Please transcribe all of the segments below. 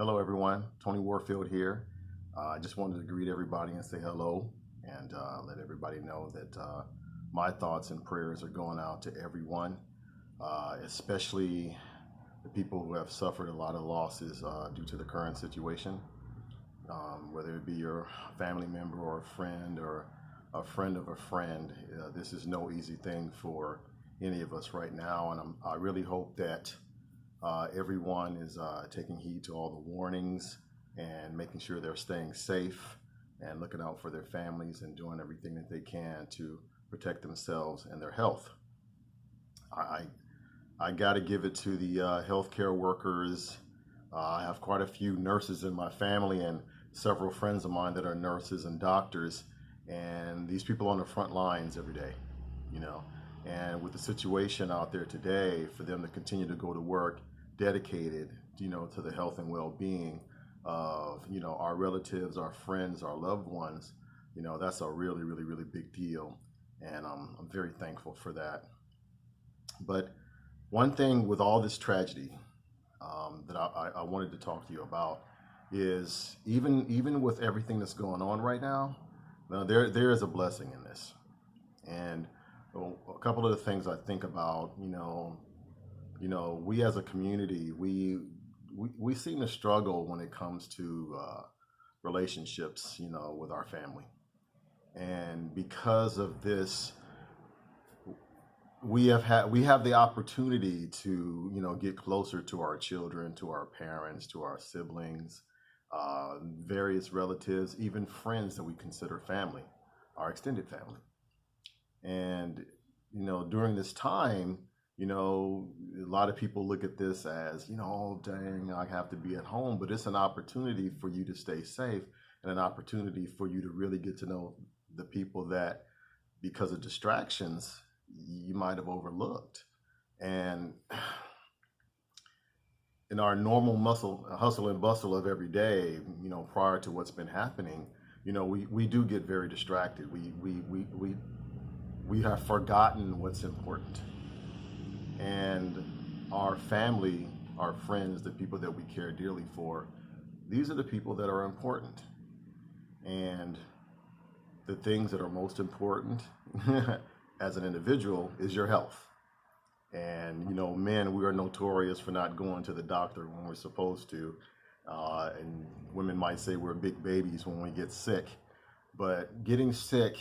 Hello, everyone. Tony Warfield here. I just wanted to greet everybody and say hello and let everybody know that my thoughts and prayers are going out to everyone, especially the people who have suffered a lot of losses due to the current situation, whether it be your family member or a friend or a friend of a friend. This is no easy thing for any of us right now, and I really hope that everyone is taking heed to all the warnings and making sure they're staying safe and looking out for their families and doing everything that they can to protect themselves and their health. I, I got to give it to the healthcare workers. I have quite a few nurses in my family and several friends of mine that are nurses and doctors, and these people on the front lines every day, you know. And with the situation out there today, for them to continue to go to work dedicated, to the health and well-being of, our relatives, our friends, our loved ones, that's a really, really, really big deal. And I'm very thankful for that. But one thing with all this tragedy that I wanted to talk to you about is even with everything that's going on right now, there is a blessing in this. And a couple of the things I think about, we as a community, we seem to struggle when it comes to relationships, with our family. And because of this, we have the opportunity to, get closer to our children, to our parents, to our siblings, various relatives, even friends that we consider family, our extended family. And, during this time, a lot of people look at this as, oh, dang, I have to be at home. But it's an opportunity for you to stay safe and an opportunity for you to really get to know the people that, because of distractions, you might have overlooked. And in our normal hustle and bustle of every day, prior to what's been happening, we do get very distracted. We have forgotten what's important. And our family, our friends, the people that we care dearly for, these are the people that are important. And the things that are most important as an individual is your health. And, men, we are notorious for not going to the doctor when we're supposed to. And women might say we're big babies when we get sick. But getting sick,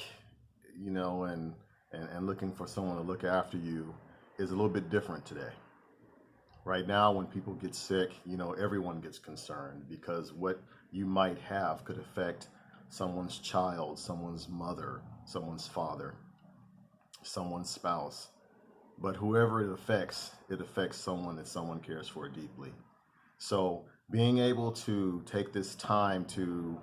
and looking for someone to look after you is a little bit different today. Right now, when people get sick, everyone gets concerned because what you might have could affect someone's child, someone's mother, someone's father, someone's spouse. But whoever it affects someone that someone cares for deeply. So being able to take this time to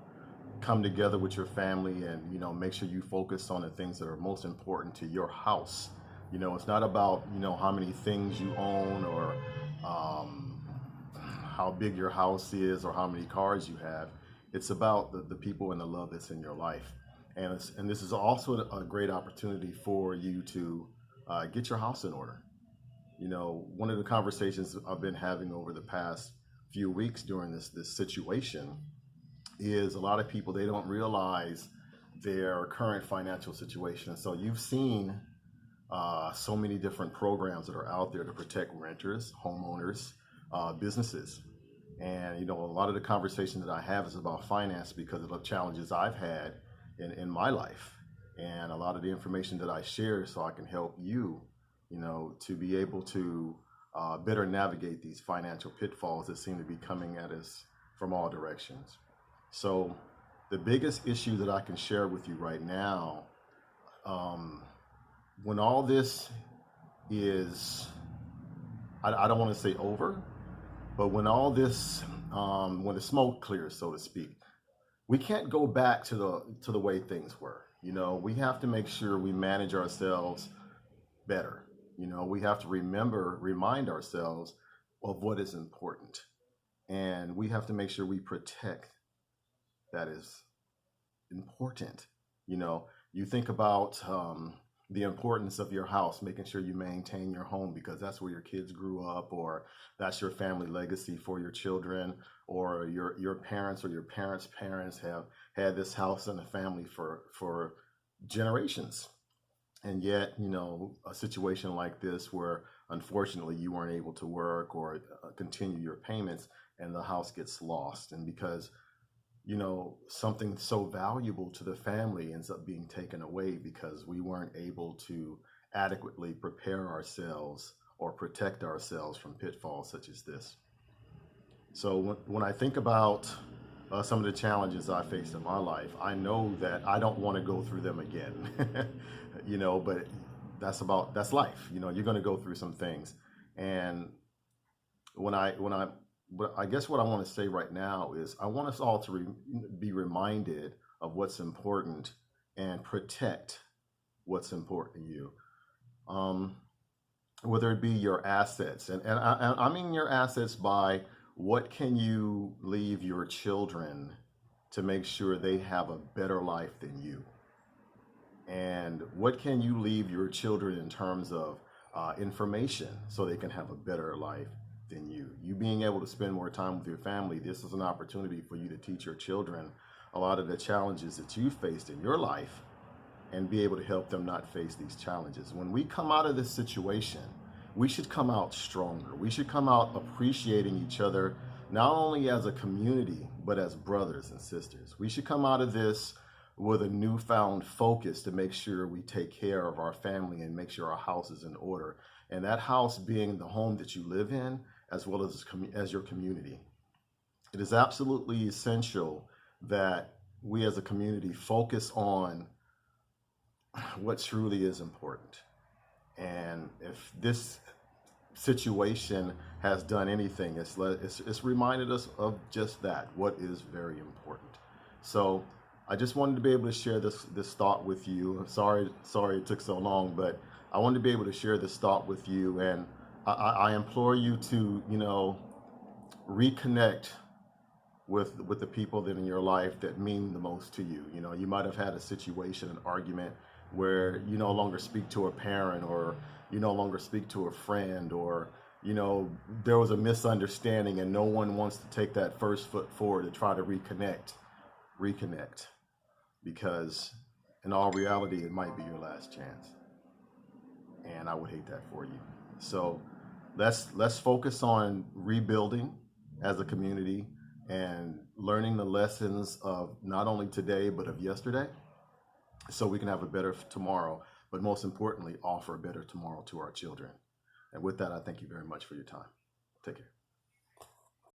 come together with your family and, make sure you focus on the things that are most important to your house. It's not about, how many things you own or how big your house is or how many cars you have. It's about the people and the love that's in your life. And this is also a great opportunity for you to get your house in order. One of the conversations I've been having over the past few weeks during this situation is a lot of people, they don't realize their current financial situation. And so you've seen so many different programs that are out there to protect renters, homeowners, businesses. And, a lot of the conversation that I have is about finance because of the challenges I've had in my life. And a lot of the information that I share so I can help you, to be able to better navigate these financial pitfalls that seem to be coming at us from all directions. So the biggest issue that I can share with you right now, when all this is, I don't want to say over, but when all this, when the smoke clears, so to speak, we can't go back to the way things were. We have to make sure we manage ourselves better. We have to remind ourselves of what is important. And we have to make sure we protect that is important. You think about the importance of your house, making sure you maintain your home because that's where your kids grew up, or that's your family legacy for your children, or your parents or your parents' parents have had this house in the family for generations. And yet, a situation like this where unfortunately you weren't able to work or continue your payments and the house gets lost. And because something so valuable to the family ends up being taken away because we weren't able to adequately prepare ourselves or protect ourselves from pitfalls such as this. So when I think about some of the challenges I faced in my life, I know that I don't want to go through them again, but that's life. You're going to go through some things. And but I guess what I want to say right now is I want us all to be reminded of what's important and protect what's important to you. Whether it be your assets, and I mean your assets by what can you leave your children to make sure they have a better life than you? And what can you leave your children in terms of information so they can have a better life than you? You being able to spend more time with your family, this is an opportunity for you to teach your children a lot of the challenges that you faced in your life and be able to help them not face these challenges. When we come out of this situation, we should come out stronger. We should come out appreciating each other, not only as a community, but as brothers and sisters. We should come out of this with a newfound focus to make sure we take care of our family and make sure our house is in order. And that house being the home that you live in, as well as your community. It is absolutely essential that we as a community focus on what truly is important. And if this situation has done anything, it's reminded us of just that, what is very important. So I just wanted to be able to share this thought with you. Sorry it took so long, but I wanted to be able to share this thought with you, and I implore you to, reconnect with the people that in your life that mean the most to you. You might have had a situation, an argument where you no longer speak to a parent, or you no longer speak to a friend, or there was a misunderstanding and no one wants to take that first foot forward to try to reconnect, because in all reality it might be your last chance, and I would hate that for you. So let's focus on rebuilding as a community and learning the lessons of not only today but of yesterday, so we can have a better tomorrow, but most importantly offer a better tomorrow to our children. And with that, I thank you very much for your time. Take care.